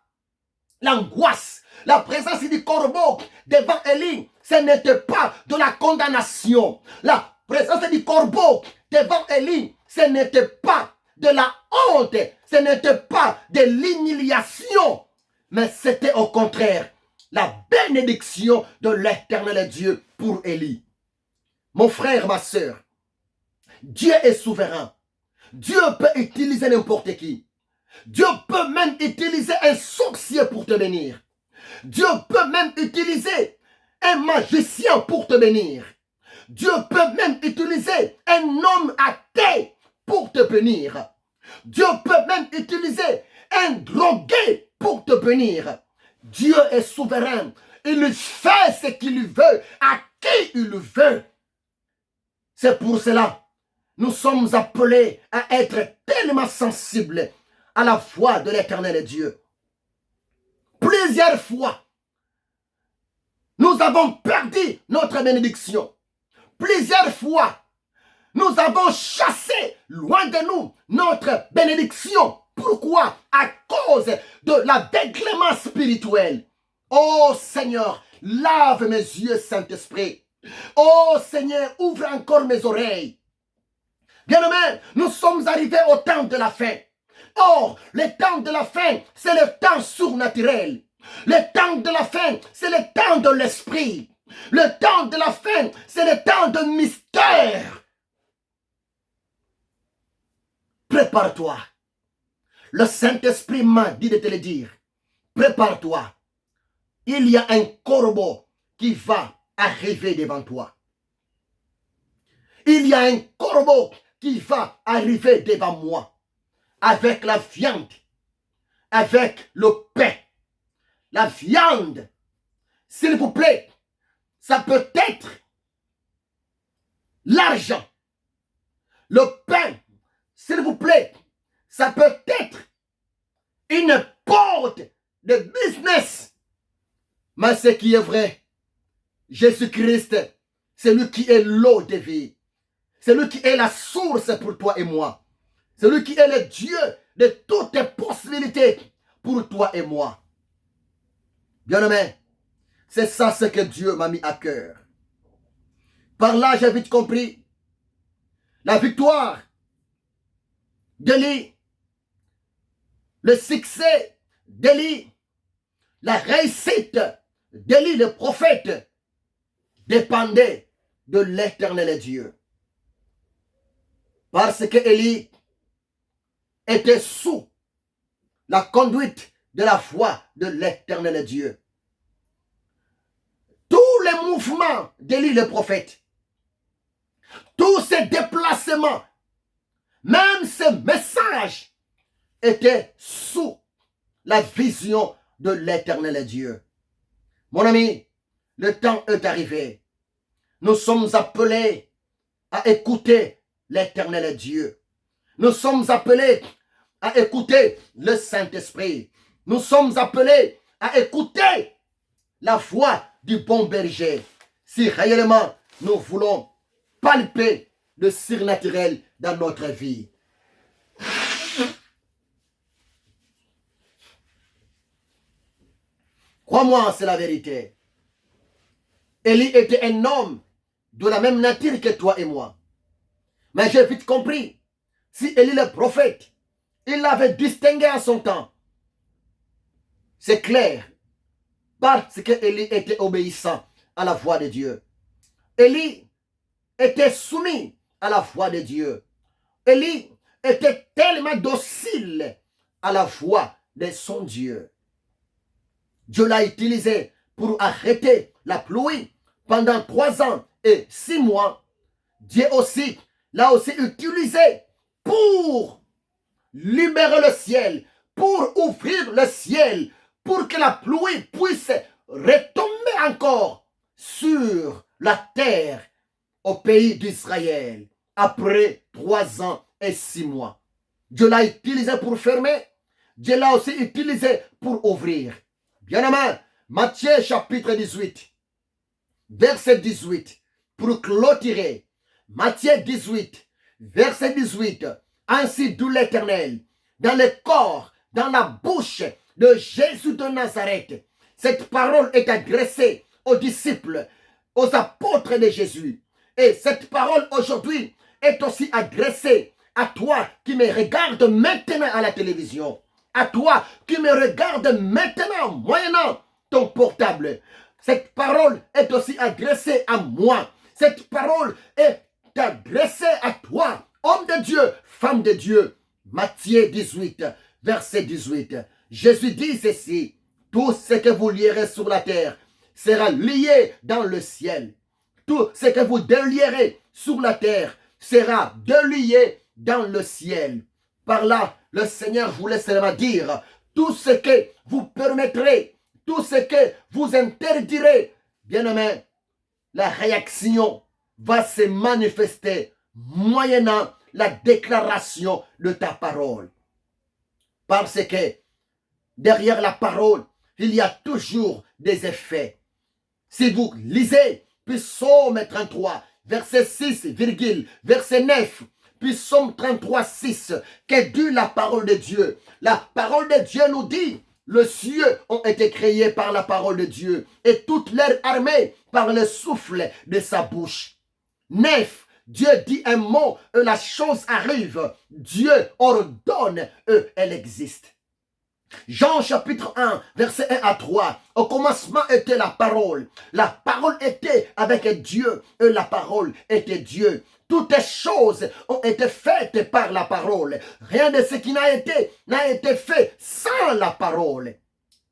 l'angoisse. La présence du corbeau devant Élie, ce n'était pas de la condamnation. La présence du corbeau devant Élie, ce n'était pas de la honte, ce n'était pas de l'humiliation, mais c'était au contraire la bénédiction de l'Éternel Dieu pour Élie. Mon frère, ma soeur, Dieu est souverain. Dieu peut utiliser n'importe qui. Dieu peut même utiliser un sorcier pour te bénir. Dieu peut même utiliser un magicien pour te bénir. Dieu peut même utiliser un homme athée pour te bénir. Dieu peut même utiliser un drogué pour te bénir. Dieu est souverain. Il fait ce qu'il veut, à qui il veut. C'est pour cela, nous sommes appelés à être tellement sensibles à la voix de l'Éternel Dieu. Plusieurs fois, nous avons perdu notre bénédiction. Plusieurs fois, nous avons chassé loin de nous notre bénédiction. Pourquoi? À cause de l'aveuglement spirituel. Oh Seigneur, lave mes yeux, Saint-Esprit. Oh Seigneur, ouvre encore mes oreilles. Bien-aimés, nous sommes arrivés au temps de la fin. Or, le temps de la fin, c'est le temps surnaturel. Le temps de la fin, c'est le temps de l'esprit. Le temps de la fin, c'est le temps de mystère. Prépare-toi. Le Saint-Esprit m'a dit de te le dire. Prépare-toi. Il y a un corbeau qui va arriver devant toi. Il y a un corbeau qui va arriver devant moi. Avec la viande. Avec le pain. La viande, s'il vous plaît, ça peut être l'argent. Le pain, s'il vous plaît, ça peut être une porte de business. Mais ce qui est vrai, Jésus-Christ C'est lui qui est l'eau de vie. C'est lui qui est la source pour toi et moi. C'est lui qui est le Dieu de toutes les possibilités pour toi et moi. Bien-aimé, c'est ça ce que Dieu m'a mis à cœur. Par là, j'ai vite compris la victoire d'Élie, le succès d'Élie, la réussite d'Élie, le prophète, dépendait de l'Éternel Dieu. Parce que Élie était sous la conduite de la voix de l'Éternel Dieu. Tous les mouvements d'Élie le prophète, tous ses déplacements, même ses messages étaient sous la vision de l'Éternel Dieu. Mon ami, le temps est arrivé. Nous sommes appelés à écouter l'Éternel Dieu. Nous sommes appelés à écouter le Saint-Esprit. Nous sommes appelés à écouter la voix du bon berger. Si réellement nous voulons palper le surnaturel dans notre vie. Crois-moi, c'est la vérité. Élie était un homme de la même nature que toi et moi. Mais j'ai vite compris, si Élie le prophète, il l'avait distingué à son temps. C'est clair, parce que Élie était obéissant à la voix de Dieu. Élie était soumis à la voix de Dieu. Élie était tellement docile à la voix de son Dieu. Dieu l'a utilisé pour arrêter la pluie pendant 3 ans et 6 mois. Dieu aussi l'a aussi utilisé pour libérer le ciel, pour ouvrir le ciel, pour que la pluie puisse retomber encore sur la terre au pays d'Israël après 3 ans et 6 mois. Dieu l'a utilisé pour fermer, Dieu l'a aussi utilisé pour ouvrir. Bien-aimé, Matthieu chapitre 18, verset 18, pour clôturer. Matthieu 18, verset 18. Ainsi dit l'Éternel, dans le corps, dans la bouche de Jésus de Nazareth. Cette parole est adressée aux disciples, aux apôtres de Jésus. Et cette parole aujourd'hui est aussi adressée à toi qui me regarde maintenant à la télévision. À toi qui me regarde maintenant, moyennant ton portable. Cette parole est aussi adressée à moi. Cette parole est adressée à toi, homme de Dieu, femme de Dieu. Matthieu 18, verset 18. Jésus dit ceci, tout ce que vous lierez sur la terre sera lié dans le ciel. Tout ce que vous délierez sur la terre sera délié dans le ciel. Par là, le Seigneur voulait seulement dire, tout ce que vous permettrez, tout ce que vous interdirez, bien-aimé, la réaction va se manifester moyennant la déclaration de ta parole. Parce que derrière la parole, il y a toujours des effets. Si vous lisez Psaume 33, verset 6, verset 9, Psaume 33, 6, que dit la parole de Dieu. La parole de Dieu nous dit, les cieux ont été créés par la parole de Dieu et toute leur armée par le souffle de sa bouche. 9, Dieu dit un mot et la chose arrive. Dieu ordonne et elle existe. Jean chapitre 1, verset 1 à 3. Au commencement était la parole. La parole était avec Dieu et la parole était Dieu. Toutes les choses ont été faites par la parole. Rien de ce qui n'a été fait sans la parole.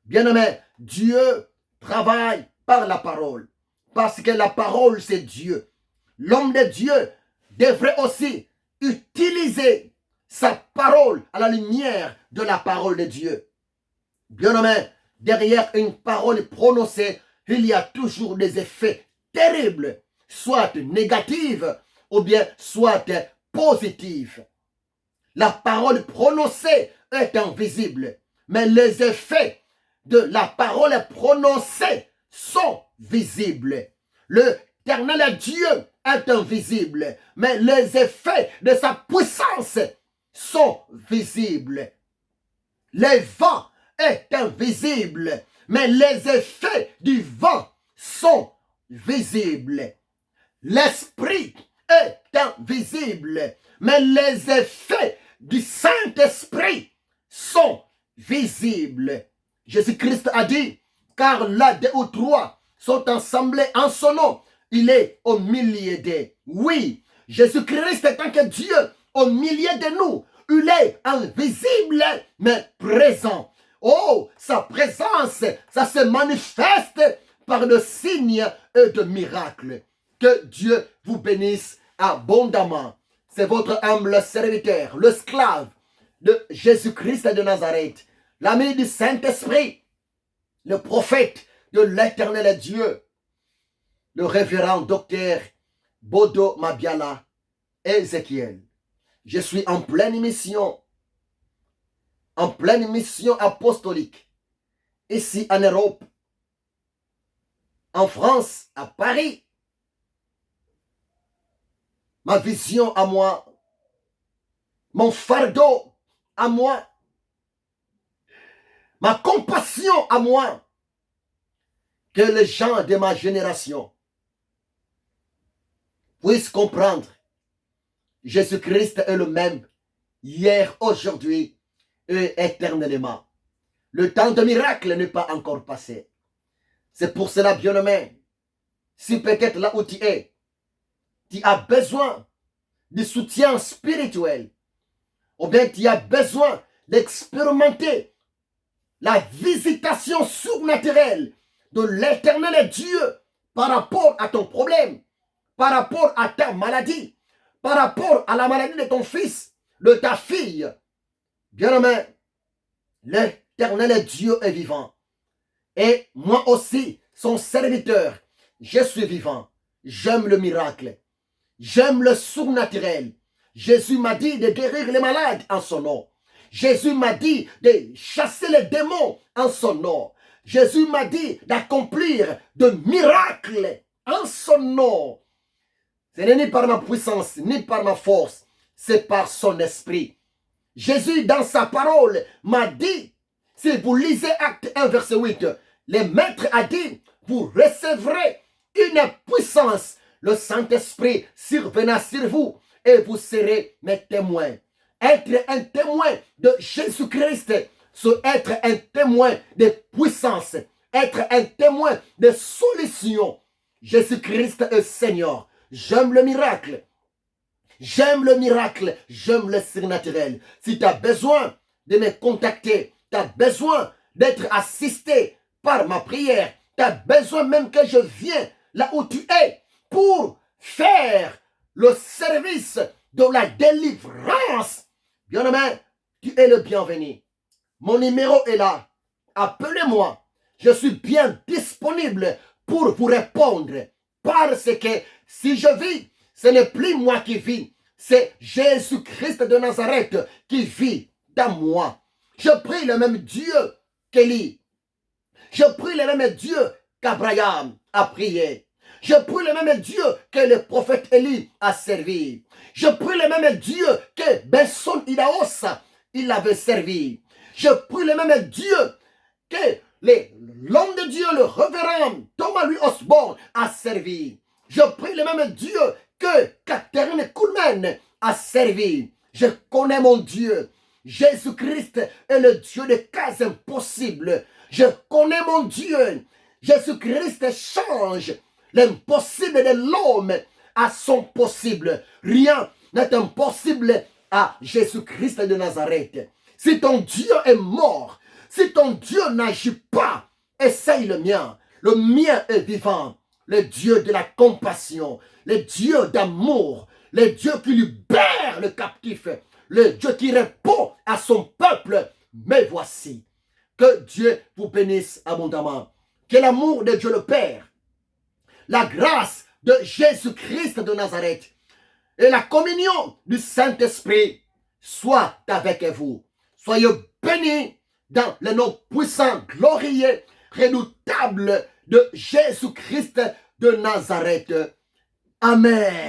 Bien-aimé, Dieu travaille par la parole. Parce que la parole, c'est Dieu. L'homme de Dieu devrait aussi utiliser sa parole à la lumière de la parole de Dieu. Bien-aimé, derrière une parole prononcée, il y a toujours des effets terribles, soit négatifs ou bien soit positifs. La parole prononcée est invisible, mais les effets de la parole prononcée sont visibles. Le l'éternel Dieu est invisible, mais les effets de sa puissance sont visibles. Le vent est invisible, mais les effets du vent sont visibles. L'Esprit est invisible, mais les effets du Saint-Esprit sont visibles. Jésus-Christ a dit, car là, 2 ou 3 sont assemblés en son nom, il est au milieu d'eux. Oui, Jésus-Christ est tant que Dieu au milieu de nous. Il est invisible, mais présent. Oh, sa présence, ça se manifeste par le signe et de miracles. Que Dieu vous bénisse abondamment. C'est votre humble serviteur, le esclave de Jésus-Christ de Nazareth, l'ami du Saint-Esprit, le prophète de l'éternel Dieu, le révérend docteur Bodo Mabiala Ézéchiel. Je suis en pleine mission apostolique, ici en Europe, en France, à Paris. Ma vision à moi, mon fardeau à moi, ma compassion à moi, que les gens de ma génération puissent comprendre. Jésus-Christ est le même, hier, aujourd'hui et éternellement. Le temps de miracle n'est pas encore passé. C'est pour cela, bien-aimé, si peut-être là où tu es, tu as besoin de soutien spirituel, ou bien tu as besoin d'expérimenter la visitation surnaturelle de l'éternel Dieu par rapport à ton problème, par rapport à ta maladie, par rapport à la maladie de ton fils, de ta fille. Bien-aimé, l'éternel Dieu est vivant. Et moi aussi, son serviteur, je suis vivant. J'aime le miracle. J'aime le surnaturel. Jésus m'a dit de guérir les malades en son nom. Jésus m'a dit de chasser les démons en son nom. Jésus m'a dit d'accomplir de miracles en son nom. Ce n'est ni par ma puissance, ni par ma force, c'est par son esprit. Jésus, dans sa parole, m'a dit, si vous lisez Acte 1, verset 8, le maître a dit, vous recevrez une puissance. Le Saint-Esprit survenant sur vous et vous serez mes témoins. Être un témoin de Jésus-Christ, c'est être un témoin de puissance, être un témoin de solution. Jésus-Christ est Seigneur. J'aime le miracle. J'aime le miracle. J'aime le surnaturel. Si tu as besoin de me contacter, tu as besoin d'être assisté par ma prière, tu as besoin même que je vienne là où tu es pour faire le service de la délivrance. Bien-aimé, tu es le bienvenu. Mon numéro est là. Appelez-moi. Je suis bien disponible pour vous répondre. Parce que si je vis, ce n'est plus moi qui vis. C'est Jésus-Christ de Nazareth qui vit dans moi. Je prie le même Dieu qu'Élie. Je prie le même Dieu qu'Abraham a prié. Je prie le même Dieu que le prophète Élie a servi. Je prie le même Dieu que Benson Idaos, il avait servi. Je prie le même Dieu que l'homme de Dieu, le révérend Thomas Louis Osborne a servi. Je prie le même Dieu que Catherine Kuhlman a servi. Je connais mon Dieu. Jésus-Christ est le Dieu des cas impossibles. Je connais mon Dieu. Jésus-Christ change l'impossible de l'homme à son possible. Rien n'est impossible à Jésus-Christ de Nazareth. Si ton Dieu est mort, si ton Dieu n'agit pas, essaye le mien. Le mien est vivant. Le Dieu de la compassion, le Dieu d'amour, le Dieu qui libère le captif, le Dieu qui répond à son peuple. Mais voici, que Dieu vous bénisse abondamment. Que l'amour de Dieu le Père, la grâce de Jésus-Christ de Nazareth et la communion du Saint-Esprit soient avec vous. Soyez bénis dans le nom puissant, glorieux, redoutable de Jésus-Christ de Nazareth. Amen.